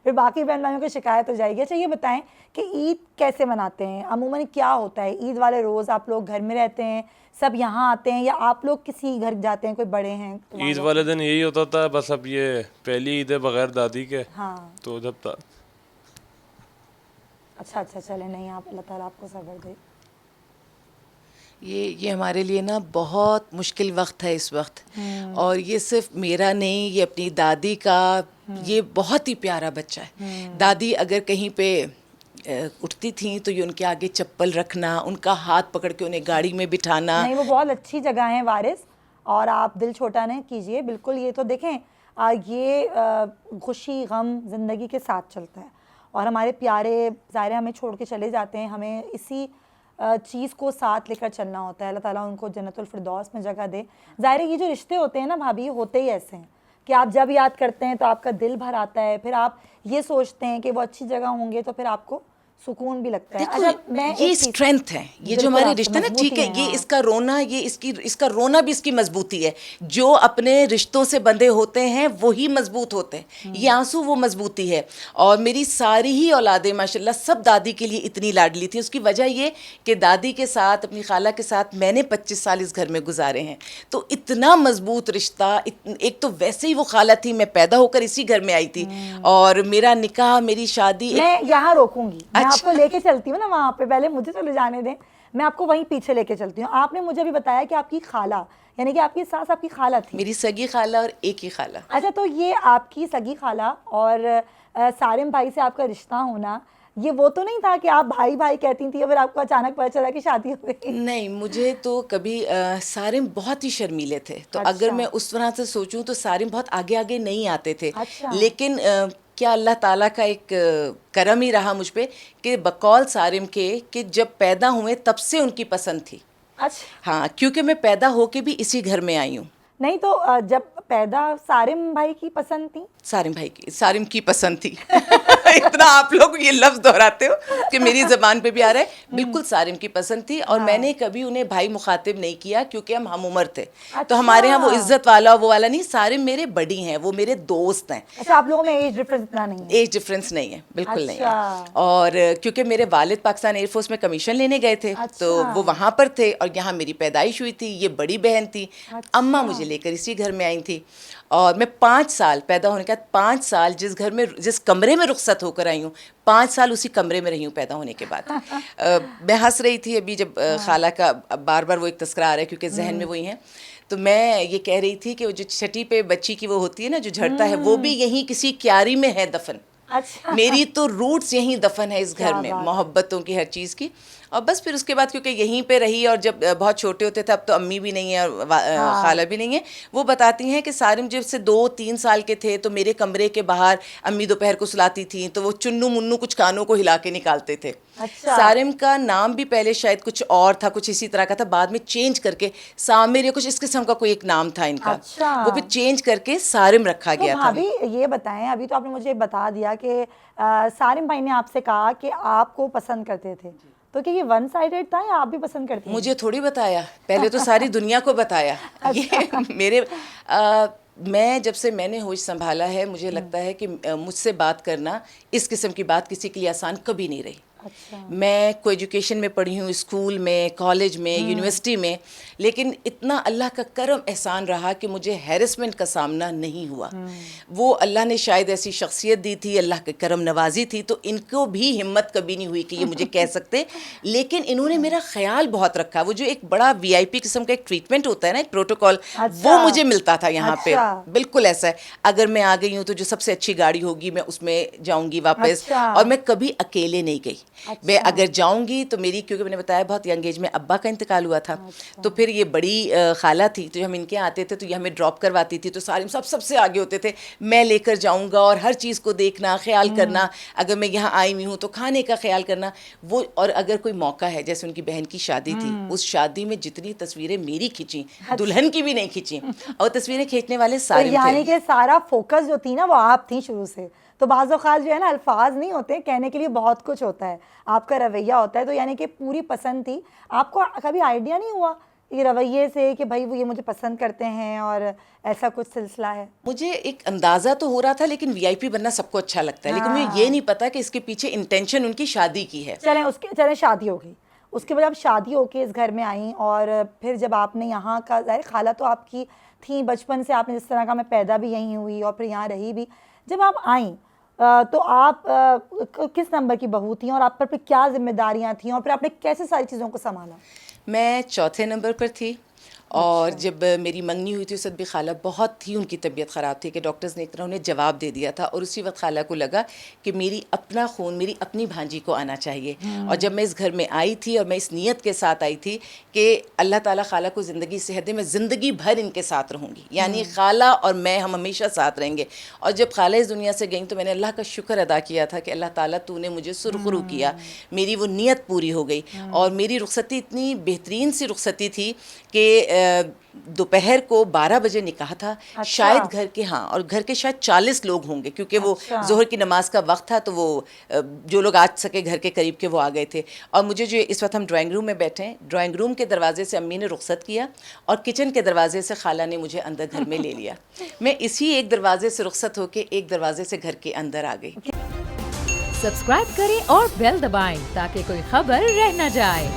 پھر باقی بہن بھائیوں کی شکایت ہو جائے گی. اچھا یہ بتائیں کہ عید کیسے مناتے ہیں عموماً, کیا ہوتا ہے عید والے روز؟ آپ لوگ گھر میں رہتے ہیں, سب یہاں آتے ہیں, یا آپ لوگ کسی گھر جاتے ہیں, کوئی بڑے ہیں؟ عید والے دن یہی ہوتا تھا بس. اب یہ پہلی عید ہے بغیر دادی کے, ہاں تو جب اچھا چلیں, نہیں آپ اللہ تعالیٰ آپ کو صبر دے. یہ ہمارے لیے نا بہت مشکل وقت ہے اس وقت, اور یہ صرف میرا نہیں, یہ اپنی دادی کا. یہ بہت ہی پیارا بچہ ہے. دادی اگر کہیں پہ اٹھتی تھیں تو یہ ان کے آگے چپل رکھنا, ان کا ہاتھ پکڑ کے انہیں گاڑی میں بٹھانا. نہیں وہ بہت اچھی جگہ ہیں وارث, اور آپ دل چھوٹا نہ کیجئے بالکل. یہ تو دیکھیں یہ خوشی غم زندگی کے ساتھ چلتا ہے, اور ہمارے پیارے ظاہر ہمیں چھوڑ کے چلے جاتے ہیں, ہمیں اسی چیز کو ساتھ لے کر چلنا ہوتا ہے. اللہ تعالیٰ ان کو جنت الفردوس میں جگہ دے. ظاہر ہے یہ جو رشتے ہوتے ہیں نا بھابھی, ہوتے ہی ایسے ہیں کہ آپ جب یاد کرتے ہیں تو آپ کا دل بھر آتا ہے, پھر آپ یہ سوچتے ہیں کہ وہ اچھی جگہ ہوں گے تو پھر آپ کو سکون بھی لگتا ہے. اچھا میں یہ اسٹرینتھ ہے, یہ جو ہمارے رشتے نا, ٹھیک ہے, یہ اس کا رونا, یہ اس کا رونا بھی اس کی مضبوطی ہے. جو اپنے رشتوں سے بندھے ہوتے ہیں وہی مضبوط ہوتے ہیں, یہ آنسو وہ مضبوطی ہے. اور میری ساری ہی اولادیں ماشاءاللہ سب دادی کے لیے اتنی لاڈلی تھی. اس کی وجہ یہ کہ دادی کے ساتھ, اپنی خالہ کے ساتھ میں نے 25 سال اس گھر میں گزارے ہیں, تو اتنا مضبوط رشتہ. ایک تو ویسے ہی وہ خالہ تھی, میں پیدا ہو کر اسی گھر میں آئی تھی, اور میرا نکاح, میری شادی. میں یہاں روکوں گی, میں آپ کو لے کے چلتی ہوں نا وہاں پہ, پہلے مجھے چلے جانے دیں, میں آپ کو وہیں پیچھے لے کے چلتی ہوں. آپ نے مجھے بھی بتایا کہ آپ کی خالہ, یعنی کہ آپ کی ساس آپ کی خالہ تھی. میری سگی خالہ اور ایک ہی خالہ. اچھا تو یہ آپ کی سگی خالہ اور سارم بھائی سے آپ کا رشتہ ہونا, یہ وہ تو نہیں تھا کہ آپ بھائی بھائی کہتی تھیں اور پھر آپ کو اچانک پتہ چلا کہ شادی ہو گئی؟ نہیں, مجھے تو کبھی سارم بہت ہی شرمیلے تھے, تو اگر میں اس طرح سے سوچوں تو سارم بہت آگے آگے نہیں آتے تھے. لیکن کیا اللہ تعالیٰ کا ایک کرم ہی رہا مجھ پہ کہ بقول سارم کے کہ جب پیدا ہوئے تب سے ان کی پسند تھی. اچھا ہاں, کیونکہ میں پیدا ہو کے بھی اسی گھر میں آئی ہوں. نہیں تو جب پیدا سارم بھائی کی پسند تھی؟ سارم کی پسند تھی. اتنا آپ لوگ یہ لفظ دہراتے ہو کہ میری زبان پہ بھی آ رہا ہے. بالکل سارم کی پسند تھی, اور میں نے کبھی انہیں بھائی مخاطب نہیں کیا کیونکہ ہم عمر تھے. تو ہمارے ہاں وہ عزت والا وہ والا نہیں, سارم میرے بڑی ہیں, وہ میرے دوست ہیں. اچھا آپ لوگوں میں ایج ڈفرنس اتنا نہیں ہے؟ ایج ڈفرینس نہیں ہے, بالکل نہیں ہے. اور کیونکہ میرے والد پاکستان ایئر فورس میں کمیشن لینے گئے تھے, تو وہ وہاں پر تھے, اور یہاں میری پیدائش ہوئی تھی. یہ بڑی بہن تھی, اماں مجھے لے کر اسی گھر میں آئی تھی. اور میں 5 سال پیدا ہونے کے بعد 5 سال جس کمرے میں رخصت ہو کر آئی ہوں, 5 سال اسی کمرے میں رہی ہوں پیدا ہونے کے بعد. میں ہنس رہی تھی ابھی جب خالہ کا بار بار وہ ایک تذکرہ آ رہا ہے کیونکہ ذہن میں وہی ہیں, تو میں یہ کہہ رہی تھی کہ وہ جو چھٹی پہ بچی کی وہ ہوتی ہے نا جو جھڑتا ہے, وہ بھی یہیں کسی کیاری میں ہے دفن. میری تو روٹس یہیں دفن ہے اس گھر میں, محبتوں کی, ہر چیز کی. اور بس پھر اس کے بعد کیونکہ یہیں پہ رہی, اور جب بہت چھوٹے ہوتے تھے, اب تو امی بھی نہیں ہیں اور خالہ بھی نہیں ہیں, وہ بتاتی ہیں کہ سارم جب سے 2-3 سال کے تھے تو میرے کمرے کے باہر امی دوپہر کو سلاتی تھیں, تو وہ چنو منو کچھ کانوں کو ہلا کے نکالتے تھے. سارم کا نام بھی پہلے شاید کچھ اور تھا, کچھ اسی طرح کا تھا, بعد میں چینج کر کے سامر یا کچھ اس قسم کا کوئی ایک نام تھا ان کا, وہ پھر چینج کر کے سارم رکھا گیا تھا. بھابھی یہ بتائیں, ابھی تو آپ نے مجھے بتا دیا کہ سارم بھائی نے آپ سے کہا کہ آپ کو پسند کرتے تھے, تو کہ یہ ون سائیڈڈ تھا یا آپ بھی پسند کرتے ہیں؟ مجھے تھوڑی بتایا, پہلے تو ساری دنیا کو بتایا. یہ میرے میں جب سے میں نے ہوش سنبھالا ہے, مجھے لگتا ہے کہ مجھ سے بات کرنا اس قسم کی بات کسی کے لیے آسان کبھی نہیں رہی. میں کو ایجوکیشن میں پڑھی ہوں, اسکول میں, کالج میں, یونیورسٹی میں, لیکن اتنا اللہ کا کرم احسان رہا کہ مجھے ہیرسمنٹ کا سامنا نہیں ہوا. وہ اللہ نے شاید ایسی شخصیت دی تھی, اللہ کے کرم نوازی تھی, تو ان کو بھی ہمت کبھی نہیں ہوئی کہ یہ مجھے کہہ سکتے. لیکن انہوں نے میرا خیال بہت رکھا. وہ جو ایک بڑا VIP قسم کا ایک ٹریٹمنٹ ہوتا ہے نا, ایک پروٹوکول, وہ مجھے ملتا تھا یہاں پہ. بالکل ایسا ہے, اگر میں آ گئی ہوں تو جو سب سے اچھی گاڑی ہوگی میں اس میں جاؤں گی واپس, اور میں کبھی اکیلے نہیں گئی. میں اگر جاؤں گی تو میری, کیونکہ میں نے بتایا بہت ینگ ایج میں ابا کا انتقال ہوا تھا, تو پھر یہ بڑی خالہ تھی, تو ہم ان کے آتے تھے تو یہ ہمیں ڈراپ کرواتی تھی, تو سارے سب سے آگے ہوتے تھے. میں لے کر جاؤں گا, اور ہر چیز کو دیکھنا, خیال کرنا, اگر میں یہاں آئی ہوئی ہوں تو کھانے کا خیال کرنا. وہ, اور اگر کوئی موقع ہے, جیسے ان کی بہن کی شادی تھی, اس شادی میں جتنی تصویریں میری کھینچیں, دلہن کی بھی نہیں کھینچیں, اور تصویریں کھینچنے والے سارے تھے. یعنی کہ سارا فوکس جو تھی نا وہ آپ تھیں شروع سے. تو بعض اوقات جو ہے نا الفاظ نہیں ہوتے, کہنے کے لیے بہت کچھ ہوتا ہے, آپ کا رویہ ہوتا ہے. تو یعنی کہ پوری پسند تھی آپ کو. کبھی آئیڈیا نہیں ہوا یہ رویے سے کہ بھائی وہ یہ مجھے پسند کرتے ہیں اور ایسا کچھ سلسلہ ہے؟ مجھے ایک اندازہ تو ہو رہا تھا لیکن وی آئی پی بننا سب کو اچھا لگتا ہے، لیکن مجھے یہ نہیں پتا کہ اس کے پیچھے انٹینشن ان کی شادی کی ہے. چلیں شادی ہو گئی، اس کے بعد آپ شادی ہو کے اس گھر میں آئیں، اور پھر جب آپ نے یہاں کا، ظاہر خالہ تو آپ کی تھیں بچپن سے، آپ نے جس طرح کا، میں پیدا بھی یہیں ہوئی اور پھر یہاں رہی بھی، جب آپ آئیں تو آپ کس نمبر کی بہو تھیں اور آپ پر پھر کیا ذمہ داریاں تھیں اور پھر آپ نے کیسے ساری چیزوں کو سنبھالا؟ میں چوتھے نمبر پر تھی، اور جب میری منگنی ہوئی تھی اس وقت بھی خالہ بہت تھی، ان کی طبیعت خراب تھی کہ ڈاکٹرز نے ایک طرح انہیں جواب دے دیا تھا، اور اسی وقت خالہ کو لگا کہ میری اپنا خون، میری اپنی بھانجی کو آنا چاہیے. اور جب میں اس گھر میں آئی تھی اور میں اس نیت کے ساتھ آئی تھی کہ اللہ تعالیٰ خالہ کو زندگی صحت دے، میں زندگی بھر ان کے ساتھ رہوں گی، یعنی خالہ اور میں ہم ہمیشہ ساتھ رہیں گے. اور جب خالہ اس دنیا سے گئیں تو میں نے اللہ کا شکر ادا کیا تھا کہ اللہ تعالیٰ تو نے مجھے سرخرو کیا، میری وہ نیت پوری ہو گئی. اور میری رخصتی اتنی بہترین سی رخصتی تھی کہ دوپہر کو 12 بجے نکاح تھا. شاید گھر کے، ہاں، اور گھر کے شاید 40 لوگ ہوں گے، کیونکہ وہ ظہر کی نماز کا وقت تھا، تو وہ جو لوگ آ سکے گھر کے قریب کے وہ آ گئے تھے. اور مجھے جو اس وقت ہم ڈرائنگ روم میں بیٹھے ہیں، ڈرائنگ روم کے دروازے سے امی نے رخصت کیا اور کچن کے دروازے سے خالہ نے مجھے اندر گھر میں لے لیا. میں اسی ایک دروازے سے رخصت ہو کے ایک دروازے سے گھر کے اندر آ گئی. سبسکرائب کریں اور بیل دبائیں تاکہ کوئی خبر رہ نہ جائے.